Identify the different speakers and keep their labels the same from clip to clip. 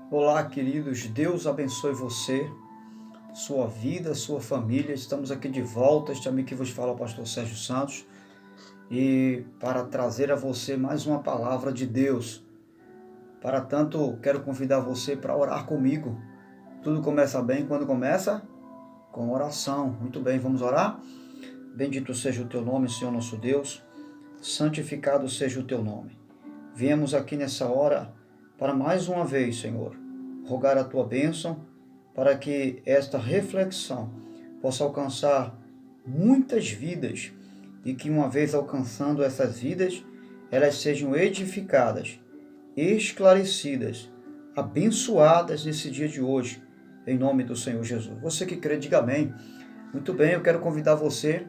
Speaker 1: Olá, queridos. Deus abençoe você, sua vida, sua família. Estamos aqui de volta. Este amigo que vos fala, o pastor Sérgio Santos, e para trazer a você mais uma palavra de Deus. Para tanto, quero convidar você para orar comigo. Tudo começa bem quando começa com oração. Muito bem, vamos orar? Bendito seja o teu nome, Senhor nosso Deus. Santificado seja o teu nome. Viemos aqui nessa hora para mais uma vez, Senhor, rogar a tua bênção para que esta reflexão possa alcançar muitas vidas e que, uma vez alcançando essas vidas, elas sejam edificadas, esclarecidas, abençoadas nesse dia de hoje, em nome do Senhor Jesus. Você que crê, diga amém. Muito bem, eu quero convidar você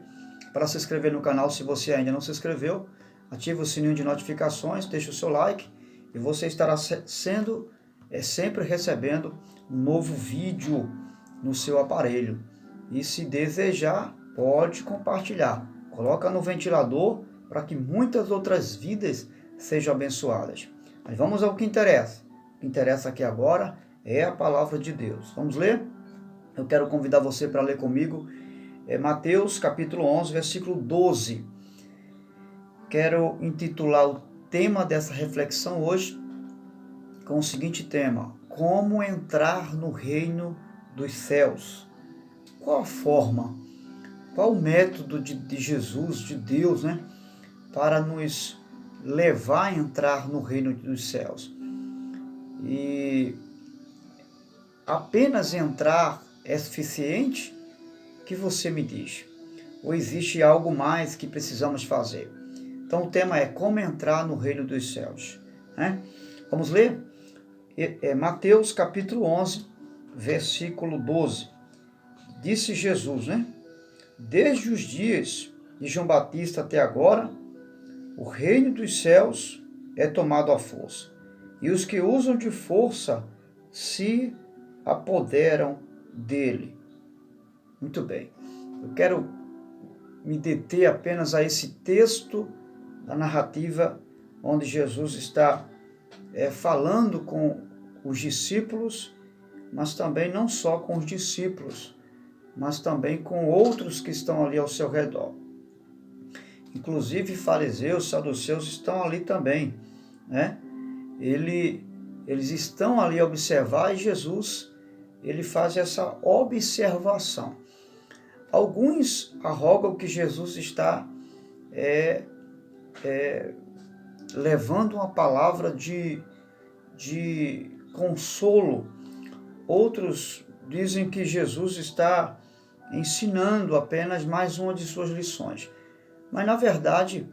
Speaker 1: para se inscrever no canal se você ainda não se inscreveu. Ative o sininho de notificações, deixe o seu like e você estará sempre recebendo um novo vídeo no seu aparelho. E se desejar, pode compartilhar. Coloca no ventilador para que muitas outras vidas sejam abençoadas. Mas vamos ao que interessa. O que interessa aqui agora é a palavra de Deus. Vamos ler? Eu quero convidar você para ler comigo Mateus capítulo 11, versículo 12. Quero intitular o tema dessa reflexão hoje com o seguinte tema: como entrar no reino dos céus. Qual a forma, qual o método de Jesus, de Deus, para nos levar a entrar no reino dos céus? E apenas entrar é suficiente? Que você me diz? Ou existe algo mais que precisamos fazer? Então o tema é como entrar no reino dos céus. Vamos ler? Mateus capítulo 11, versículo 12. Disse Jesus, desde os dias de João Batista até agora, o reino dos céus é tomado à força, e os que usam de força se apoderam dele. Muito bem, eu quero me deter apenas a esse texto da narrativa onde Jesus está falando com os discípulos, mas também não só com os discípulos, mas também com outros que estão ali ao seu redor. Inclusive fariseus, saduceus estão ali também, Eles estão ali a observar e Jesus, ele faz essa observação. Alguns arrogam que Jesus está levando uma palavra de consolo. Outros dizem que Jesus está ensinando apenas mais uma de suas lições. Mas, na verdade,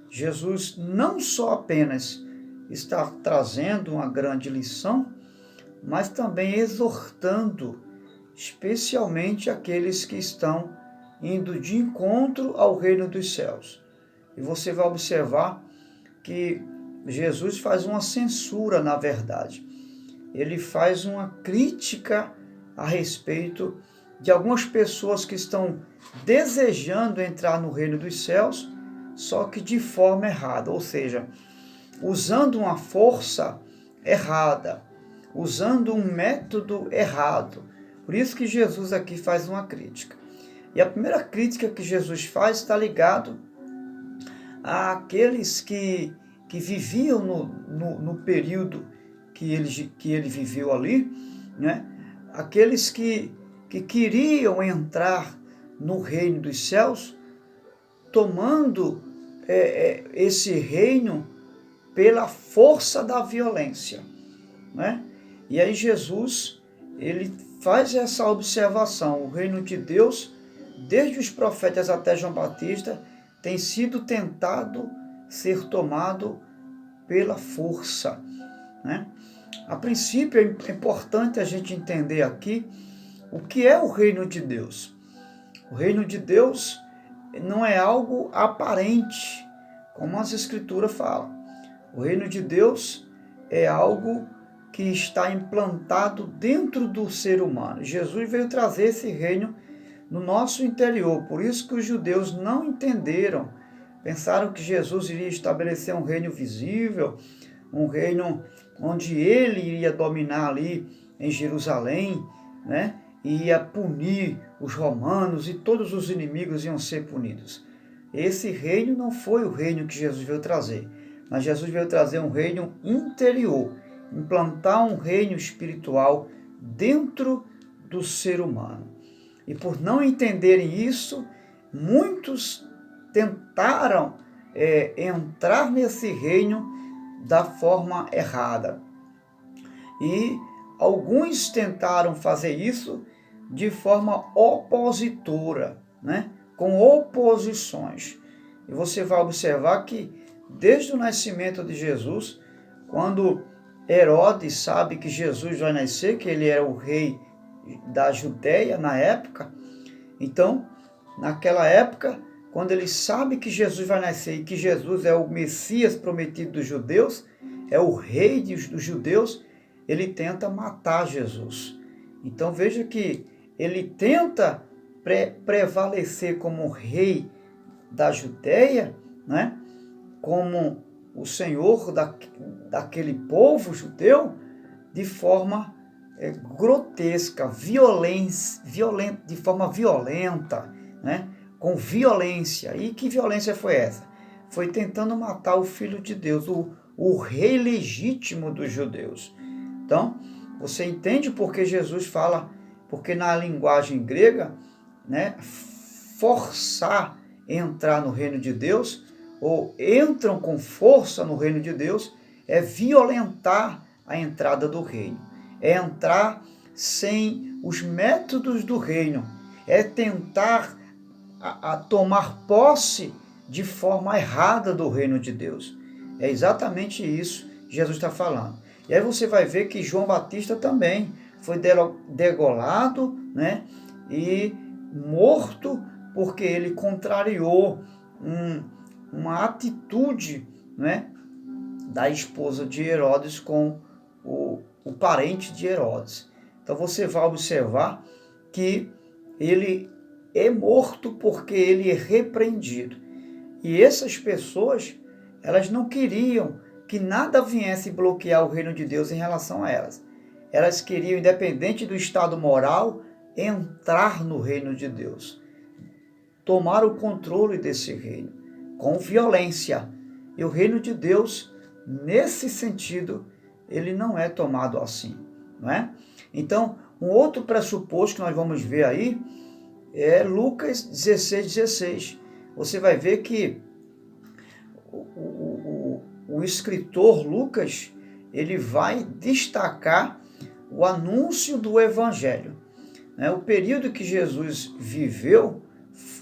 Speaker 1: Jesus não só apenas está trazendo uma grande lição, mas também exortando, especialmente aqueles que estão indo de encontro ao reino dos céus. E você vai observar que Jesus faz uma censura, na verdade. Ele faz uma crítica a respeito de algumas pessoas que estão desejando entrar no reino dos céus, só que de forma errada, ou seja, usando uma força errada, usando um método errado. Por isso que Jesus aqui faz uma crítica. E a primeira crítica que Jesus faz está ligado àqueles que viviam no período que ele viveu ali, aqueles que queriam entrar no reino dos céus, tomando esse reino pela força da violência. E aí Jesus, ele faz essa observação: o reino de Deus, desde os profetas até João Batista, tem sido tentado ser tomado pela força. A princípio é importante a gente entender aqui o que é o reino de Deus. O reino de Deus não é algo aparente, como as escrituras falam. O reino de Deus é algo que está implantado dentro do ser humano. Jesus veio trazer esse reino no nosso interior. Por isso que os judeus não entenderam. Pensaram que Jesus iria estabelecer um reino visível, um reino onde ele iria dominar ali em Jerusalém, né? E ia punir os romanos e todos os inimigos iam ser punidos. Esse reino não foi o reino que Jesus veio trazer, mas Jesus veio trazer um reino interior, implantar um reino espiritual dentro do ser humano. E por não entenderem isso, muitos tentaram entrar nesse reino da forma errada. E alguns tentaram fazer isso de forma opositora, né? Com oposições. E você vai observar que desde o nascimento de Jesus, quando Herodes sabe que Jesus vai nascer, que ele era o rei da Judéia na época, então, naquela época, quando ele sabe que Jesus vai nascer e que Jesus é o Messias prometido dos judeus, é o rei dos judeus, ele tenta matar Jesus. Então veja que ele tenta prevalecer como rei da Judéia, né? Como o Senhor daquele povo judeu, de forma grotesca, de forma violenta, né? Com violência. E que violência foi essa? Foi tentando matar o Filho de Deus, o rei legítimo dos judeus. Então, você entende por que Jesus fala, porque na linguagem grega, né, forçar entrar no reino de Deus, ou entram com força no reino de Deus, é violentar a entrada do reino. É entrar sem os métodos do reino. É tentar a tomar posse de forma errada do reino de Deus. É exatamente isso que Jesus está falando. E aí você vai ver que João Batista também foi degolado, né, e morto porque ele contrariou uma atitude, né, da esposa de Herodes com o parente de Herodes. Então você vai observar que ele é morto porque ele é repreendido. E essas pessoas, elas não queriam que nada viesse bloquear o reino de Deus em relação a elas. Elas queriam, independente do estado moral, entrar no reino de Deus. Tomar o controle desse reino, com violência. E o reino de Deus, nesse sentido, ele não é tomado assim, não é? Então, um outro pressuposto que nós vamos ver aí é Lucas 16:16. Você vai ver que o escritor Lucas, ele vai destacar o anúncio do evangelho. O período que Jesus viveu,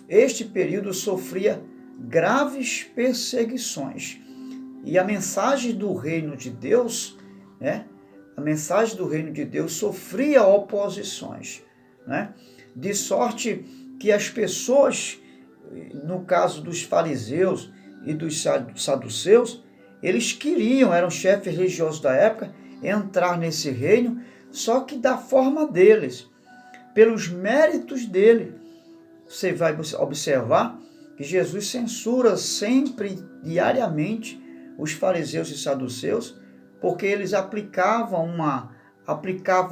Speaker 1: este período sofria graves perseguições. E a mensagem do reino de Deus, a mensagem do reino de Deus sofria oposições, de sorte que as pessoas, no caso dos fariseus e dos saduceus, eles queriam, eram chefes religiosos da época, entrar nesse reino, só que da forma deles, pelos méritos dele. Você vai observar que Jesus censura sempre, diariamente, os fariseus e saduceus, porque eles aplicavam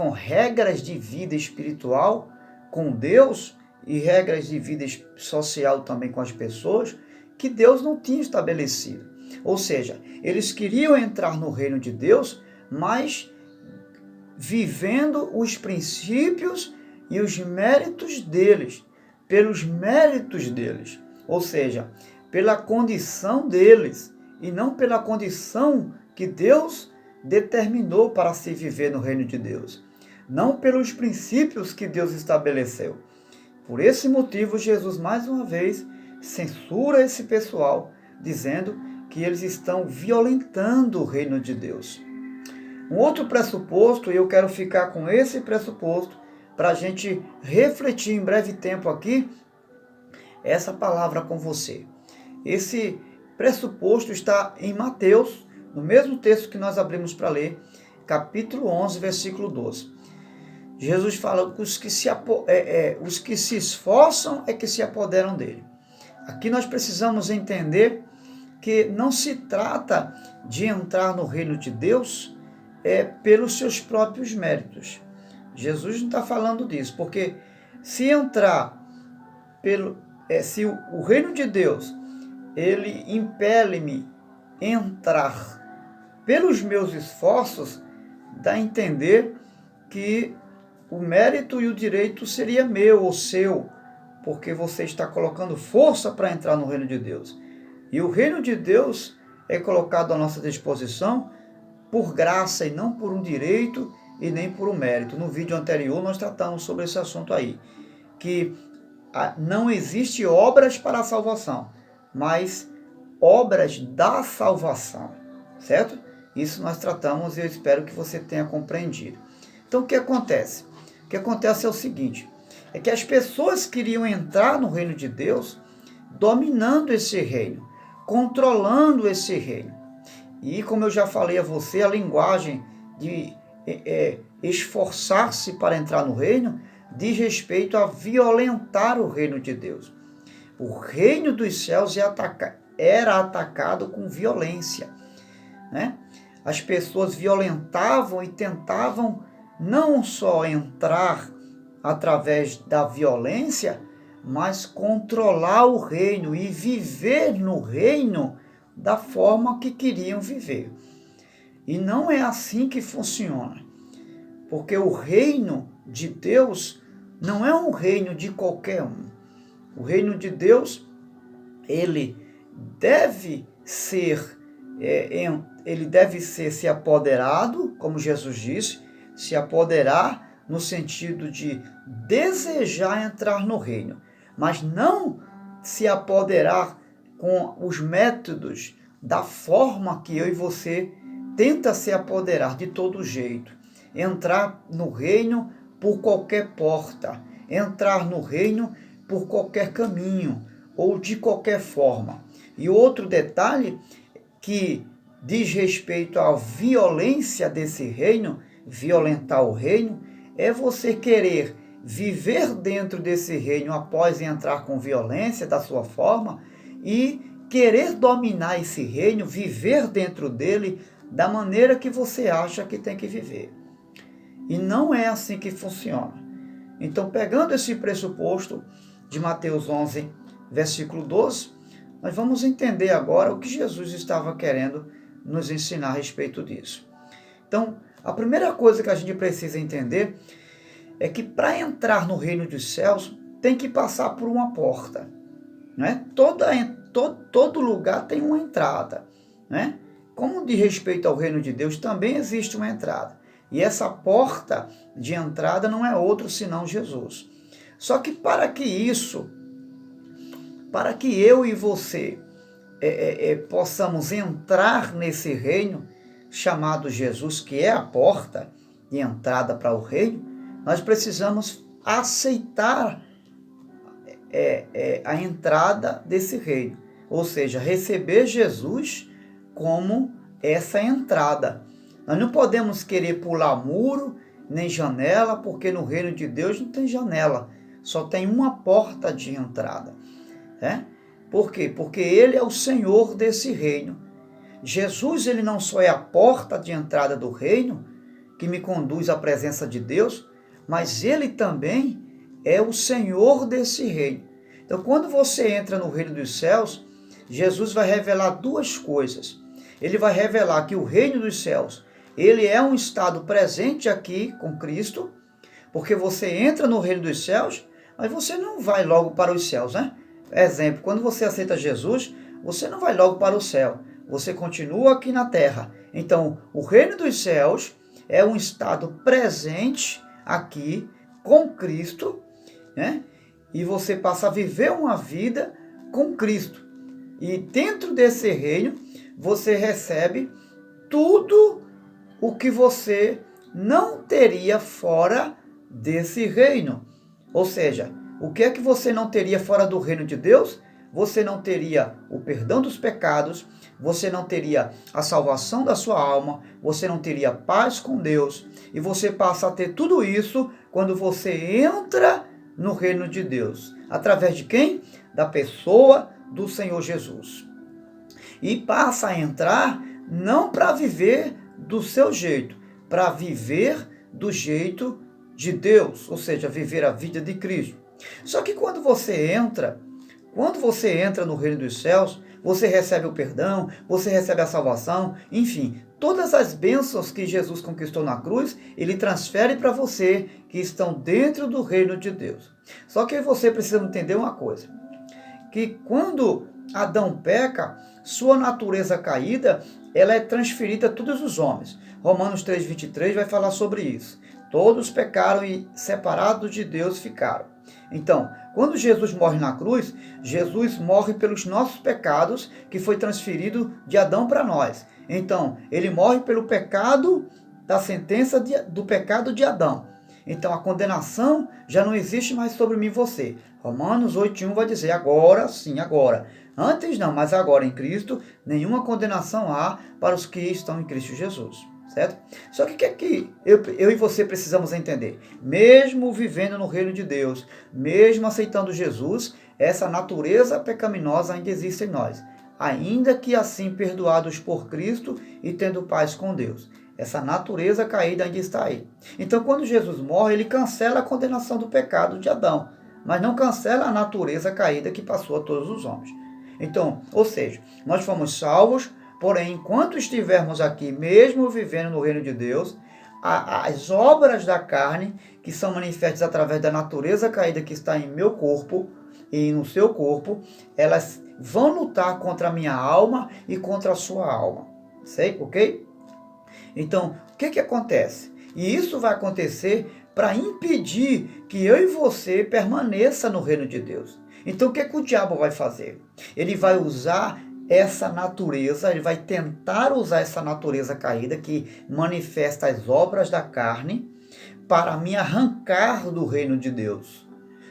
Speaker 1: regras de vida espiritual com Deus e regras de vida social também com as pessoas, que Deus não tinha estabelecido. Ou seja, eles queriam entrar no reino de Deus, mas vivendo os princípios e os méritos deles, pelos méritos deles, ou seja, pela condição deles, e não pela condição que Deus determinou para se viver no reino de Deus, não pelos princípios que Deus estabeleceu. Por esse motivo, Jesus, mais uma vez, censura esse pessoal, dizendo que eles estão violentando o reino de Deus. Um outro pressuposto, e eu quero ficar com esse pressuposto, para a gente refletir em breve tempo aqui, essa palavra com você. Esse pressuposto está em Mateus, no mesmo texto que nós abrimos para ler, capítulo 11, versículo 12. Jesus fala que os que se esforçam é que se apoderam dele. Aqui nós precisamos entender que não se trata de entrar no reino de Deus pelos seus próprios méritos. Jesus não está falando disso, porque se entrar se o reino de Deus, ele impele-me a entrar pelos meus esforços, dá a entender que o mérito e o direito seria meu ou seu, porque você está colocando força para entrar no reino de Deus. E o reino de Deus é colocado à nossa disposição por graça e não por um direito e nem por um mérito. No vídeo anterior nós tratamos sobre esse assunto aí, que não existe obras para a salvação, mas obras da salvação, certo? Isso nós tratamos e eu espero que você tenha compreendido. Então o que acontece? O que acontece é o seguinte, é que as pessoas queriam entrar no reino de Deus dominando esse reino, controlando esse reino. E como eu já falei a você, a linguagem de esforçar-se para entrar no reino diz respeito a violentar o reino de Deus. O reino dos céus era atacado com violência, né? As pessoas violentavam e tentavam não só entrar através da violência, mas controlar o reino e viver no reino da forma que queriam viver. E não é assim que funciona, porque o reino de Deus não é um reino de qualquer um. O reino de Deus, ele deve ser se apoderado, como Jesus disse, se apoderar no sentido de desejar entrar no reino, mas não se apoderar com os métodos da forma que eu e você tenta se apoderar de todo jeito. Entrar no reino por qualquer porta, entrar no reino por qualquer caminho ou de qualquer forma. E outro detalhe que diz respeito à violência desse reino, violentar o reino, é você querer viver dentro desse reino após entrar com violência da sua forma e querer dominar esse reino, viver dentro dele da maneira que você acha que tem que viver. E não é assim que funciona. Então, pegando esse pressuposto de Mateus 11, versículo 12, nós vamos entender agora o que Jesus estava querendo nos ensinar a respeito disso. Então, a primeira coisa que a gente precisa entender é que para entrar no reino dos céus tem que passar por uma porta, né? Todo lugar tem uma entrada, né? Como de respeito ao reino de Deus, também existe uma entrada. E essa porta de entrada não é outro senão Jesus. Só que para que eu e você possamos entrar nesse reino chamado Jesus, que é a porta de entrada para o reino, nós precisamos aceitar a entrada desse reino. Ou seja, receber Jesus como essa entrada. Nós não podemos querer pular muro, nem janela, porque no reino de Deus não tem janela, só tem uma porta de entrada. Né? Por quê? Porque Ele é o Senhor desse reino. Jesus, Ele não só é a porta de entrada do reino, que me conduz à presença de Deus, mas Ele também é o Senhor desse reino. Então, quando você entra no reino dos céus, Jesus vai revelar duas coisas. Ele vai revelar que o reino dos céus, ele é um estado presente aqui com Cristo, porque você entra no reino dos céus, mas você não vai logo para os céus, né? Exemplo, quando você aceita Jesus, você não vai logo para o céu, você continua aqui na terra. Então, o reino dos céus é um estado presente aqui com Cristo, né? E você passa a viver uma vida com Cristo. E dentro desse reino, você recebe tudo o que você não teria fora desse reino. Ou seja, o que é que você não teria fora do reino de Deus? Você não teria o perdão dos pecados, você não teria a salvação da sua alma, você não teria paz com Deus, e você passa a ter tudo isso quando você entra no reino de Deus. Através de quem? Da pessoa do Senhor Jesus. E passa a entrar não para viver do seu jeito, para viver do jeito de Deus, ou seja, viver a vida de Cristo. Só que quando você entra no reino dos céus, você recebe o perdão, você recebe a salvação, enfim, todas as bênçãos que Jesus conquistou na cruz, ele transfere para você que estão dentro do reino de Deus. Só que você precisa entender uma coisa, que quando Adão peca, sua natureza caída, ela é transferida a todos os homens. Romanos 3:23 vai falar sobre isso. Todos pecaram e separados de Deus ficaram. Então, quando Jesus morre na cruz, Jesus morre pelos nossos pecados, que foi transferido de Adão para nós. Então, ele morre pelo pecado da sentença do pecado de Adão. Então, a condenação já não existe mais sobre mim e você. Romanos 8:1 vai dizer, agora sim, agora. Antes não, mas agora em Cristo, nenhuma condenação há para os que estão em Cristo Jesus. Certo? Só que o que é que eu e você precisamos entender? Mesmo vivendo no reino de Deus, mesmo aceitando Jesus, essa natureza pecaminosa ainda existe em nós. Ainda que assim perdoados por Cristo e tendo paz com Deus. Essa natureza caída ainda está aí. Então, quando Jesus morre, ele cancela a condenação do pecado de Adão, mas não cancela a natureza caída que passou a todos os homens. Então, ou seja, nós fomos salvos. Porém, enquanto estivermos aqui, mesmo vivendo no reino de Deus, as obras da carne, que são manifestas através da natureza caída que está em meu corpo e no seu corpo, elas vão lutar contra a minha alma e contra a sua alma. Sei? Ok? Então, o que acontece? E isso vai acontecer para impedir que eu e você permaneça no reino de Deus. Então, o que o diabo vai fazer? Ele vai usar essa natureza, ele vai tentar usar essa natureza caída que manifesta as obras da carne para me arrancar do reino de Deus,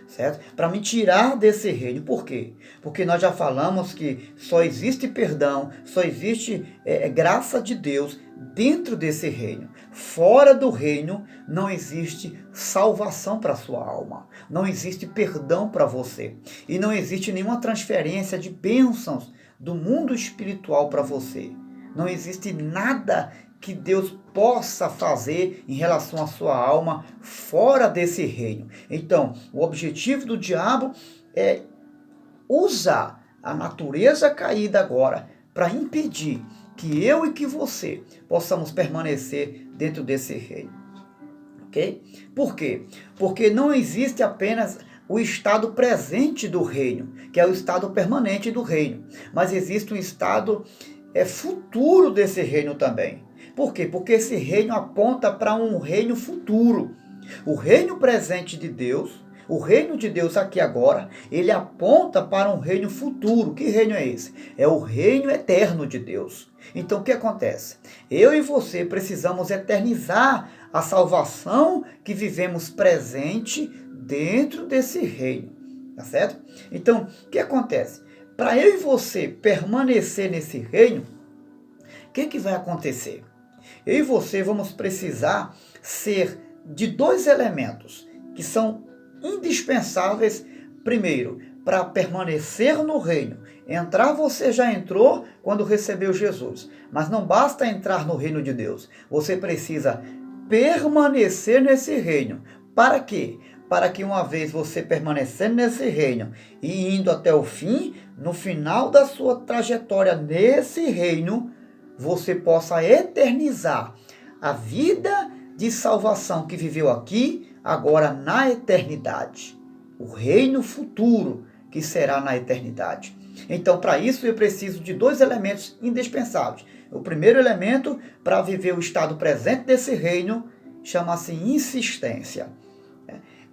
Speaker 1: certo? Para me tirar desse reino. Por quê? Porque nós já falamos que só existe perdão, só existe graça de Deus dentro desse reino. Fora do reino não existe salvação para a sua alma, não existe perdão para você e não existe nenhuma transferência de bênçãos do mundo espiritual para você. Não existe nada que Deus possa fazer em relação à sua alma fora desse reino. Então, o objetivo do diabo é usar a natureza caída agora para impedir que eu e que você possamos permanecer dentro desse reino. Ok? Por quê? Porque não existe apenas o estado presente do reino, que é o estado permanente do reino, mas existe um estado futuro desse reino também. Por quê? Porque esse reino aponta para um reino futuro. O reino presente de Deus, o reino de Deus aqui agora, ele aponta para um reino futuro. Que reino é esse? É o reino eterno de Deus. Então o que acontece? Eu e você precisamos eternizar a salvação que vivemos presente dentro desse reino, tá certo? Então, o que acontece? Para eu e você permanecer nesse reino, o que vai acontecer? Eu e você vamos precisar ser de dois elementos que são indispensáveis, primeiro, para permanecer no reino. Entrar você já entrou quando recebeu Jesus, mas não basta entrar no reino de Deus. Você precisa permanecer nesse reino. Para quê? Para que uma vez você permanecendo nesse reino e indo até o fim, no final da sua trajetória nesse reino, você possa eternizar a vida de salvação que viveu aqui, agora na eternidade. O reino futuro que será na eternidade. Então, para isso, eu preciso de dois elementos indispensáveis. O primeiro elemento, para viver o estado presente desse reino, chama-se insistência.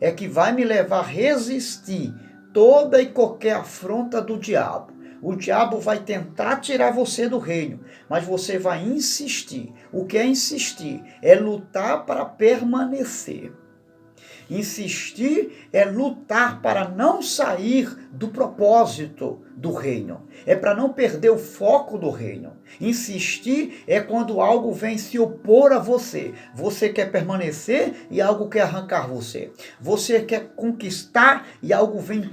Speaker 1: É que vai me levar a resistir toda e qualquer afronta do diabo. O diabo vai tentar tirar você do reino, mas você vai insistir. O que é insistir? É lutar para permanecer. Insistir é lutar para não sair do propósito do reino. É para não perder o foco do reino. Insistir é quando algo vem se opor a você. Você quer permanecer e algo quer arrancar você. Você quer conquistar e algo vem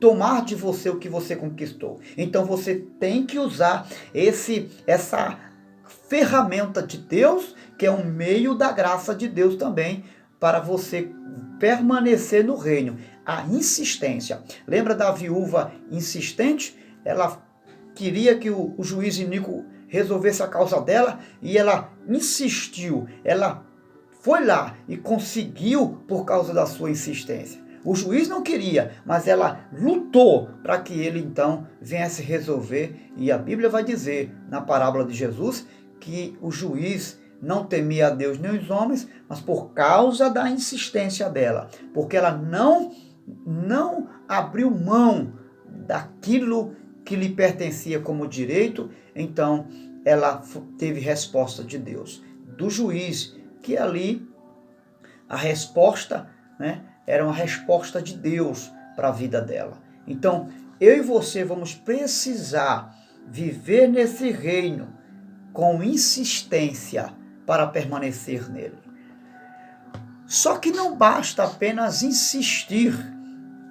Speaker 1: tomar de você o que você conquistou. Então você tem que usar essa ferramenta de Deus, que é um meio da graça de Deus também, para você permanecer no reino. A insistência. Lembra da viúva insistente? Ela queria que o juiz iníquo resolvesse a causa dela e ela insistiu. Ela foi lá e conseguiu por causa da sua insistência. O juiz não queria, mas ela lutou para que ele então viesse resolver. E a Bíblia vai dizer, na parábola de Jesus, que o juiz não temia a Deus nem os homens, mas por causa da insistência dela, porque ela não abriu mão daquilo que lhe pertencia como direito, então ela teve resposta de Deus, do juiz, que ali a resposta, né, era uma resposta de Deus para a vida dela. Então, eu e você vamos precisar viver nesse reino com insistência para permanecer nele. Só que não basta apenas insistir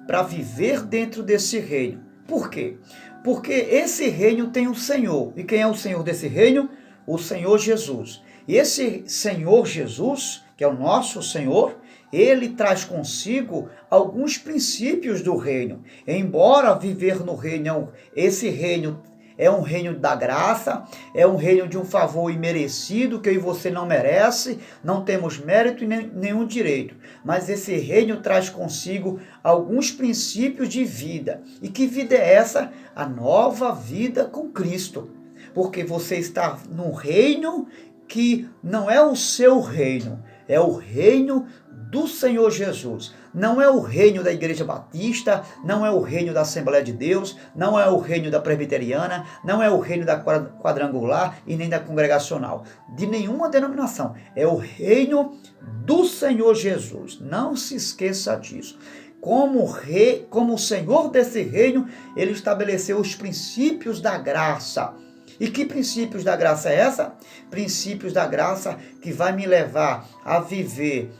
Speaker 1: para viver dentro desse reino. Por quê? Porque esse reino tem um Senhor. E quem é o Senhor desse reino? O Senhor Jesus. E esse Senhor Jesus, que é o nosso Senhor, ele traz consigo alguns princípios do reino. Embora viver no reino, esse reino é um reino da graça, é um reino de um favor imerecido, que eu e você não merece, não temos mérito e nenhum direito. Mas esse reino traz consigo alguns princípios de vida. E que vida é essa? A nova vida com Cristo. Porque você está num reino que não é o seu reino, é o reino do Senhor Jesus. Não é o reino da Igreja Batista, não é o reino da Assembleia de Deus, não é o reino da Presbiteriana, não é o reino da Quadrangular e nem da Congregacional, de nenhuma denominação. É o reino do Senhor Jesus. Não se esqueça disso. Como o Senhor desse reino, ele estabeleceu os princípios da graça. E que princípios da graça é essa? Princípios da graça que vai me levar a viver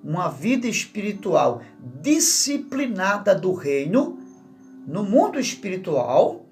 Speaker 1: uma vida espiritual disciplinada do reino, no mundo espiritual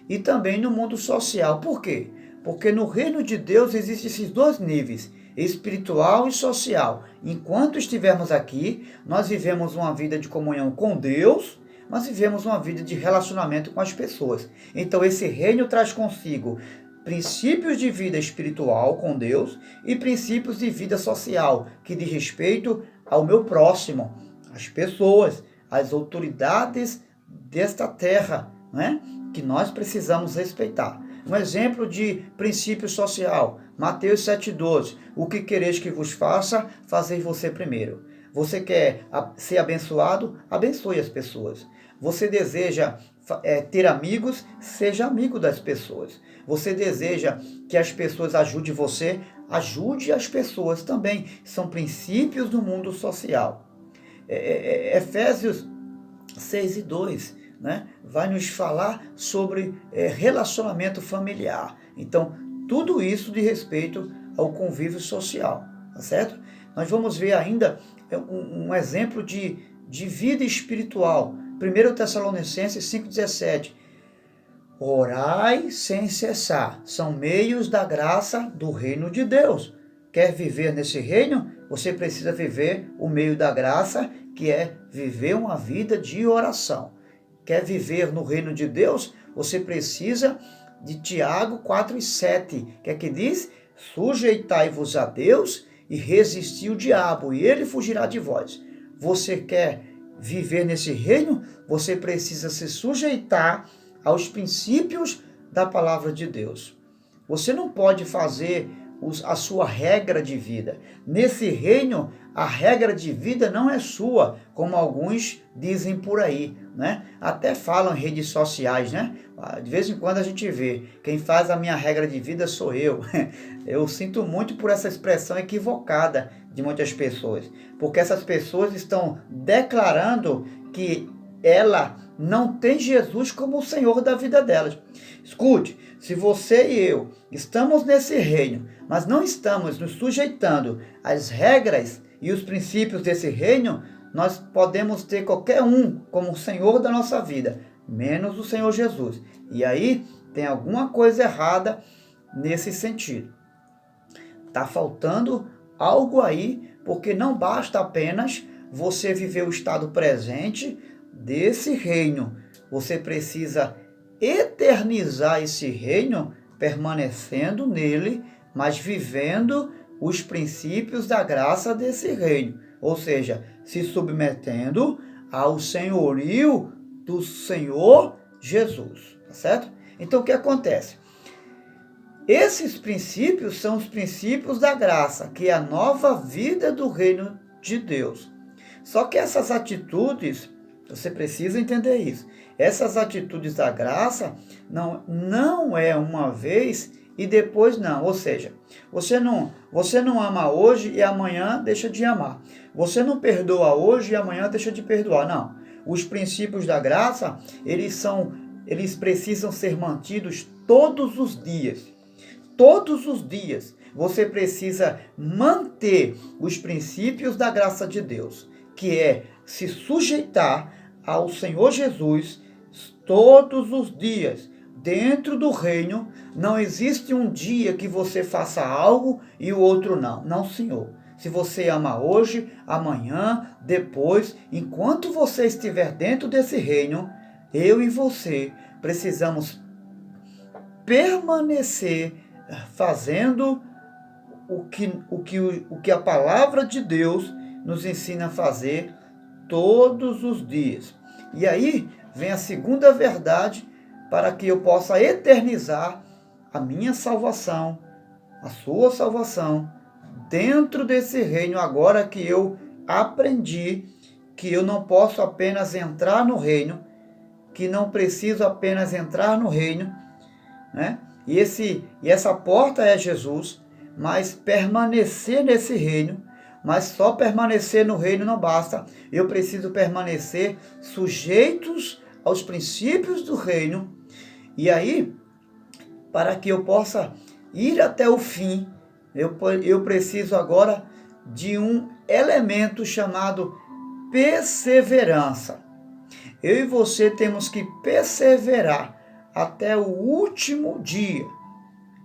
Speaker 1: e também no mundo social. Por quê? Porque no reino de Deus existem esses dois níveis, espiritual e social. Enquanto estivermos aqui, nós vivemos uma vida de comunhão com Deus, mas vivemos uma vida de relacionamento com as pessoas. Então esse reino traz consigo princípios de vida espiritual com Deus e princípios de vida social, que diz respeito ao meu próximo, às pessoas, às autoridades desta terra, né? Que nós precisamos respeitar. Um exemplo de princípio social, Mateus 7,12. O que quereis que vos faça, fazei você primeiro. Você quer ser abençoado? Abençoe as pessoas. Você deseja ter amigos? Seja amigo das pessoas. Você deseja que as pessoas ajudem você? Ajude as pessoas também. São princípios do mundo social. Efésios 6:2, né? Vai nos falar sobre relacionamento familiar. Então, tudo isso de respeito ao convívio social, tá certo? Nós vamos ver ainda um exemplo de vida espiritual. 1 Tessalonicenses 5,17. Orai sem cessar. São meios da graça do reino de Deus. Quer viver nesse reino? Você precisa viver o meio da graça, que é viver uma vida de oração. Quer viver no reino de Deus? Você precisa de Tiago 4,7, que é que diz: sujeitai-vos a Deus e resistir o diabo, e ele fugirá de vós. Você quer viver nesse reino? Você precisa se sujeitar aos princípios da palavra de Deus. Você não pode fazer a sua regra de vida. Nesse reino, a regra de vida não é sua, como alguns dizem por aí, né? Até falam em redes sociais, né? De vez em quando a gente vê, quem faz a minha regra de vida sou eu. Eu sinto muito por essa expressão equivocada de muitas pessoas, porque essas pessoas estão declarando que ela não tem Jesus como o Senhor da vida delas. Escute, se você e eu estamos nesse reino, mas não estamos nos sujeitando às regras e os princípios desse reino, nós podemos ter qualquer um como o Senhor da nossa vida, menos o Senhor Jesus. E aí tem alguma coisa errada nesse sentido. Está faltando algo aí, porque não basta apenas você viver o estado presente desse reino. Você precisa eternizar esse reino, permanecendo nele, mas vivendo os princípios da graça desse reino. Ou seja, se submetendo ao senhorio do Senhor Jesus. Tá certo? Então o que acontece? Esses princípios são os princípios da graça, que é a nova vida do reino de Deus. Só que essas atitudes, você precisa entender isso. Essas atitudes da graça não é uma vez e depois não. Ou seja, você não ama hoje e amanhã deixa de amar. Você não perdoa hoje e amanhã deixa de perdoar. Não. Os princípios da graça, eles precisam ser mantidos todos os dias. Todos os dias você precisa manter os princípios da graça de Deus, que é se sujeitar ao Senhor Jesus todos os dias. Dentro do reino, não existe um dia que você faça algo e o outro não. Não, Senhor. Se você ama hoje, amanhã, depois, enquanto você estiver dentro desse reino, eu e você precisamos permanecer fazendo o que a palavra de Deus nos ensina a fazer todos os dias. E aí vem a segunda verdade para que eu possa eternizar a minha salvação, a sua salvação, dentro desse reino, agora que eu aprendi que eu não posso apenas entrar no reino, que não preciso apenas entrar no reino, né? E essa porta é Jesus, mas permanecer nesse reino, mas só permanecer no reino não basta. Eu preciso permanecer sujeitos aos princípios do reino. E aí, para que eu possa ir até o fim, eu preciso agora de um elemento chamado perseverança. Eu e você temos que perseverar até o último dia.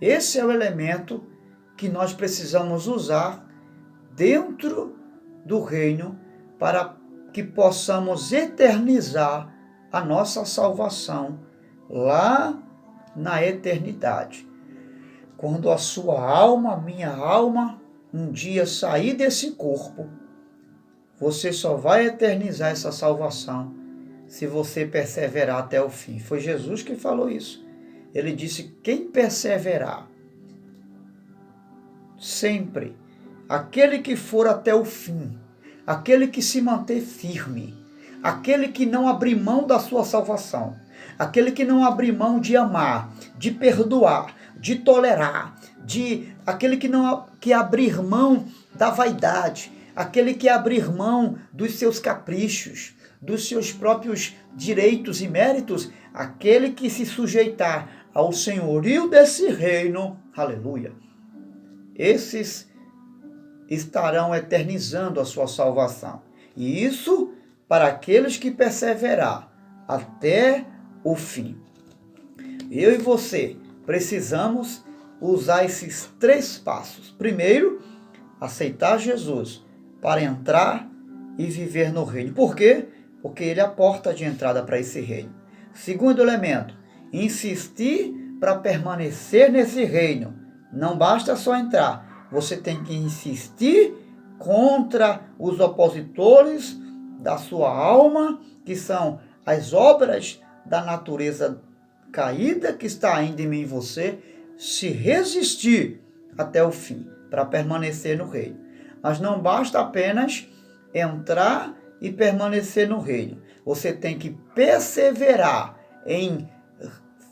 Speaker 1: Esse é o elemento que nós precisamos usar dentro do reino para que possamos eternizar a nossa salvação lá na eternidade. Quando a sua alma, a minha alma, um dia sair desse corpo, você só vai eternizar essa salvação se você perseverar até o fim. Foi Jesus que falou isso. Ele disse: quem perseverar sempre, aquele que for até o fim, aquele que se manter firme, aquele que não abrir mão da sua salvação, aquele que não abrir mão de amar, de perdoar, de tolerar, aquele que abrir mão da vaidade, aquele que abrir mão dos seus caprichos, dos seus próprios direitos e méritos, aquele que se sujeitar ao senhorio desse reino, aleluia, esses estarão eternizando a sua salvação. E isso para aqueles que perseverar até o fim. Eu e você precisamos usar esses 3 passos. Primeiro, aceitar Jesus para entrar e viver no reino. Por quê? Porque ele é a porta de entrada para esse reino. Segundo elemento, insistir para permanecer nesse reino. Não basta só entrar, você tem que insistir contra os opositores da sua alma, que são as obras da natureza caída que está ainda em mim e você, se resistir até o fim, para permanecer no reino. Mas não basta apenas entrar e permanecer no reino. Você tem que perseverar em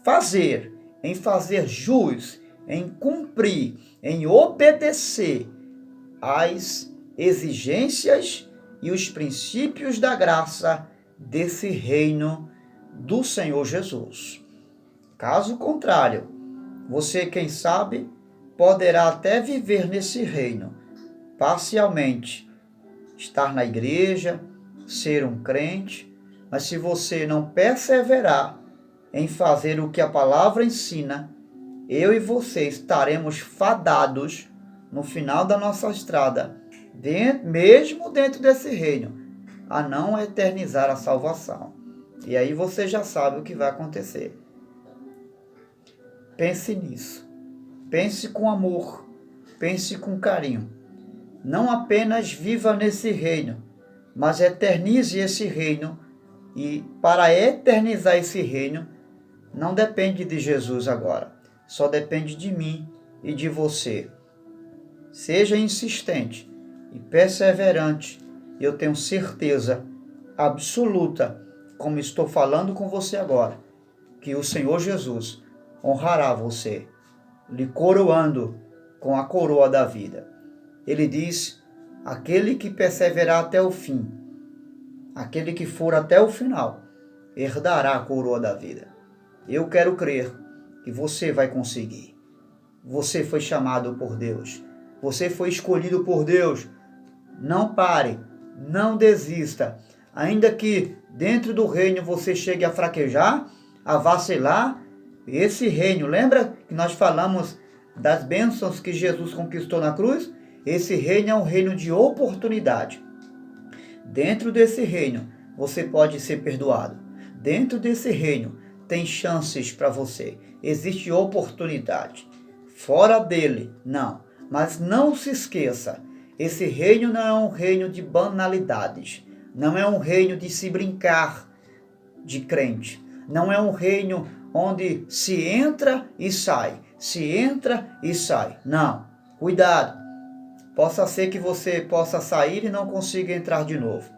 Speaker 1: fazer jus, em cumprir, em obedecer às exigências e os princípios da graça desse reino do Senhor Jesus. Caso contrário, você, quem sabe, poderá até viver nesse reino, parcialmente, estar na igreja, ser um crente, mas se você não perseverar em fazer o que a palavra ensina, eu e você estaremos fadados no final da nossa estrada, mesmo dentro desse reino, a não eternizar a salvação. E aí você já sabe o que vai acontecer. Pense nisso. Pense com amor. Pense com carinho. Não apenas viva nesse reino, mas eternize esse reino. E para eternizar esse reino, não depende de Jesus agora. Só depende de mim e de você. Seja insistente e perseverante. Eu tenho certeza absoluta, como estou falando com você agora, que o Senhor Jesus honrará você, lhe coroando com a coroa da vida. Ele diz: aquele que perseverar até o fim, aquele que for até o final, herdará a coroa da vida. Eu quero crer que você vai conseguir. Você foi chamado por Deus. Você foi escolhido por Deus. Não pare, não desista. Ainda que dentro do reino você chegue a fraquejar, a vacilar, esse reino, lembra que nós falamos das bênçãos que Jesus conquistou na cruz? Esse reino é um reino de oportunidade. Dentro desse reino, você pode ser perdoado. Dentro desse reino, tem chances para você. Existe oportunidade. Fora dele, não. Mas não se esqueça, esse reino não é um reino de banalidades. Não é um reino de se brincar de crente. Não é um reino onde se entra e sai. Se entra e sai. Não. Cuidado. Possa ser que você possa sair e não consiga entrar de novo.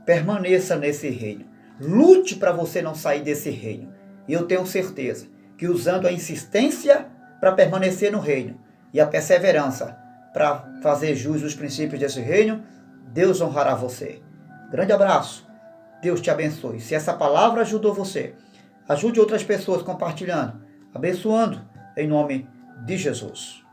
Speaker 1: Permaneça nesse reino. Lute para você não sair desse reino. E eu tenho certeza que usando a insistência para permanecer no reino e a perseverança para fazer jus aos princípios desse reino, Deus honrará você. Grande abraço. Deus te abençoe. Se essa palavra ajudou você, ajude outras pessoas compartilhando, abençoando, em nome de Jesus.